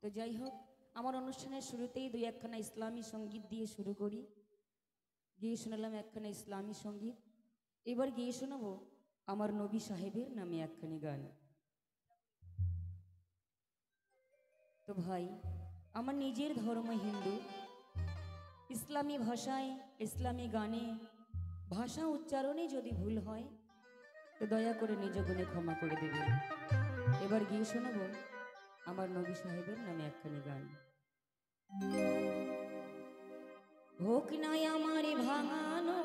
তো যাই হোক, আমার অনুষ্ঠানের শুরুতেই দুই একখানা ইসলামী সঙ্গীত দিয়ে শুরু করি। গিয়ে শোনালাম একখানা ইসলামী সঙ্গীত, এবার গিয়ে শোনাবো আমার নবী সাহেবের নামে একখানি গান। তো ভাই, আমার নিজের ধর্ম হিন্দু, ইসলামী ভাষায় ইসলামী গানে ভাষা উচ্চারণে যদি ভুল হয় তো দয়া করে নিজ গুণে ক্ষমা করে দেবে। এবার গিয়ে শোনাবো আমার নবী সাহেবের নামে একখানি গান। হোক নাই আমার ভাঙানো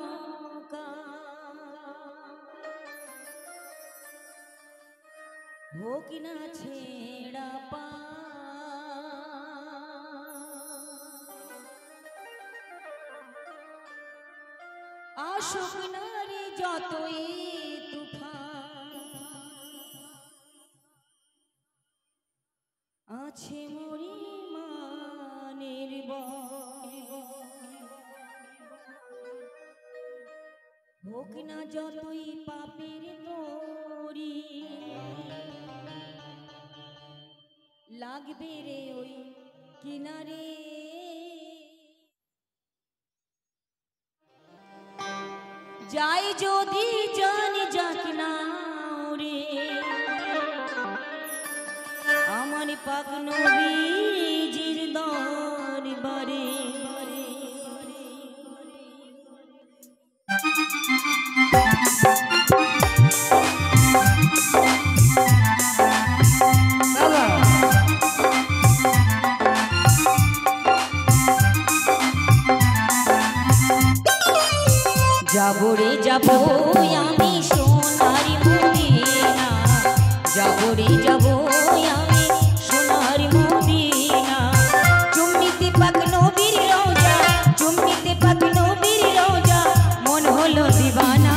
হোক না ছেড়া পা, আসুক না রে যতই তুফান, আছে মরি মানের হোক না যতই পাপের তরি, লাগবে রে ওই কিনারে যাই যদি জান যাক না রে আমার পাক নবীজির দরবারে। যাবো রে যাবো আমি সোনার মদিনা, যাবো রে যাবো আমি সোনার মদিনা, চুম্মিতে পাক নবীর রওজা, চুম্মিতে পাক নবীর রওজা, মন হলো দিবানা।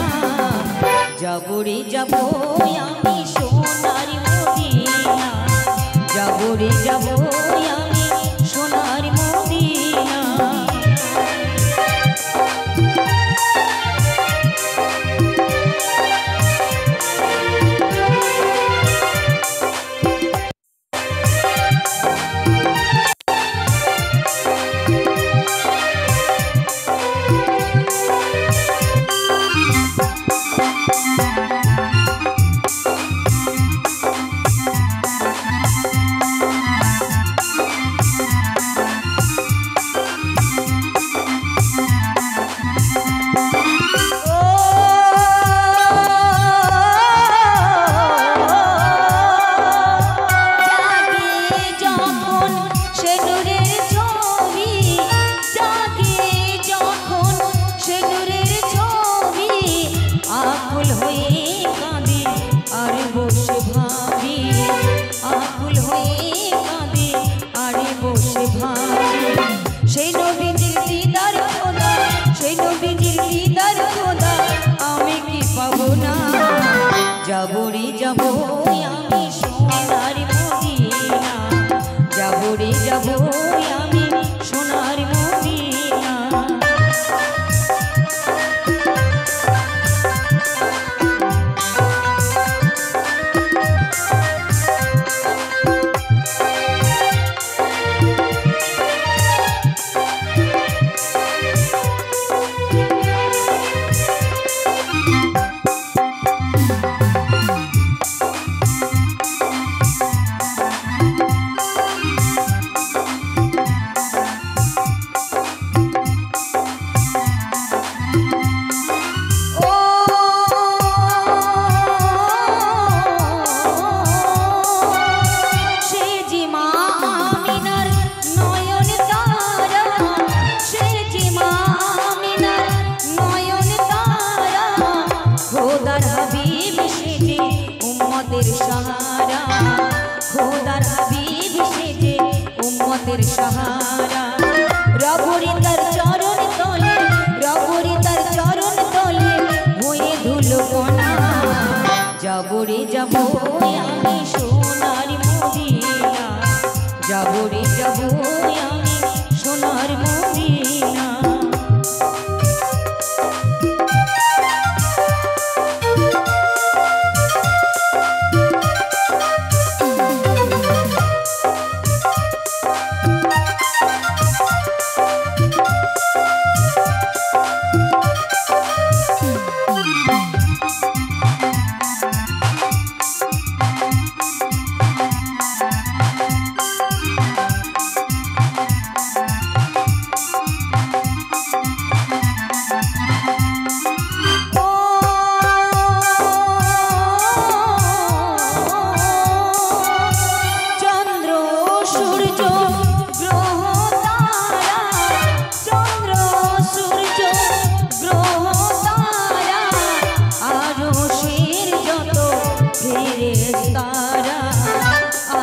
যাবো রে যাবো আমি সোনার মদিনা, যাবো রে যাবো আমি সোনার মদিনা। যাবো রে যাবো আমি সোনার মদিনা, যাবো রে যাবো আমি সোনার মদিনা। सहारा खोदार हबीब सेजे उम्मतेर सहारा रघुरी तार चरण तले रघुरी तार चरण तले होए धूलकणा जाबो रे जाबो आमी सोनार मदिना जाबो रे जाबो आमी सोनार मदिना। সূর্য গ্রহ তারা, চন্দ্র সূর্য গ্রহ তারা, আরশের যত ফেরেশতারা,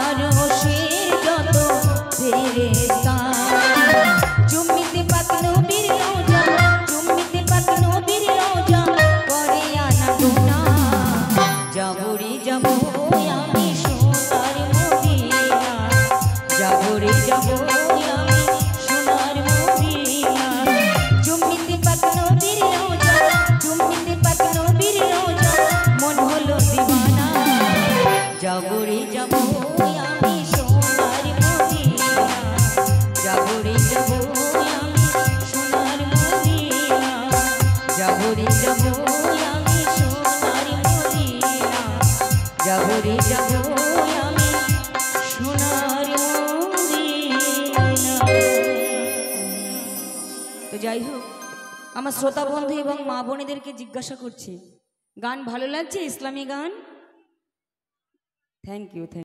আরশের যত ফেরেশতারা, চুম্মিতে পাক নবীর রোজা, চুম্মিতে পাক নবীর রোজা, করে আনা গুনাহ। যাবো রে যাবো আমি সোনার মদিনা, যাবো রে যাবো আমি সোনার মদিনা, চুম্মিতে পাক নবীর রোজা, চুম্মিতে পাক নবীর রোজা, মন হলো দিওয়ানা। যাবো রে যাবো আমি সোনার মদিনা, যাবো রে যাবো আমি সোনার মদিনা, যাবো রে যাবো আমি সোনার মদিনা, যাবো রে যাবো আমি সোনার মদিনা। তো যাই হোক, আমার শ্রোতা বন্ধু এবং মা বোনেদেরকে জিজ্ঞাসা করছি, গান ভালো লাগছে? ইসলামী গান? Thank you.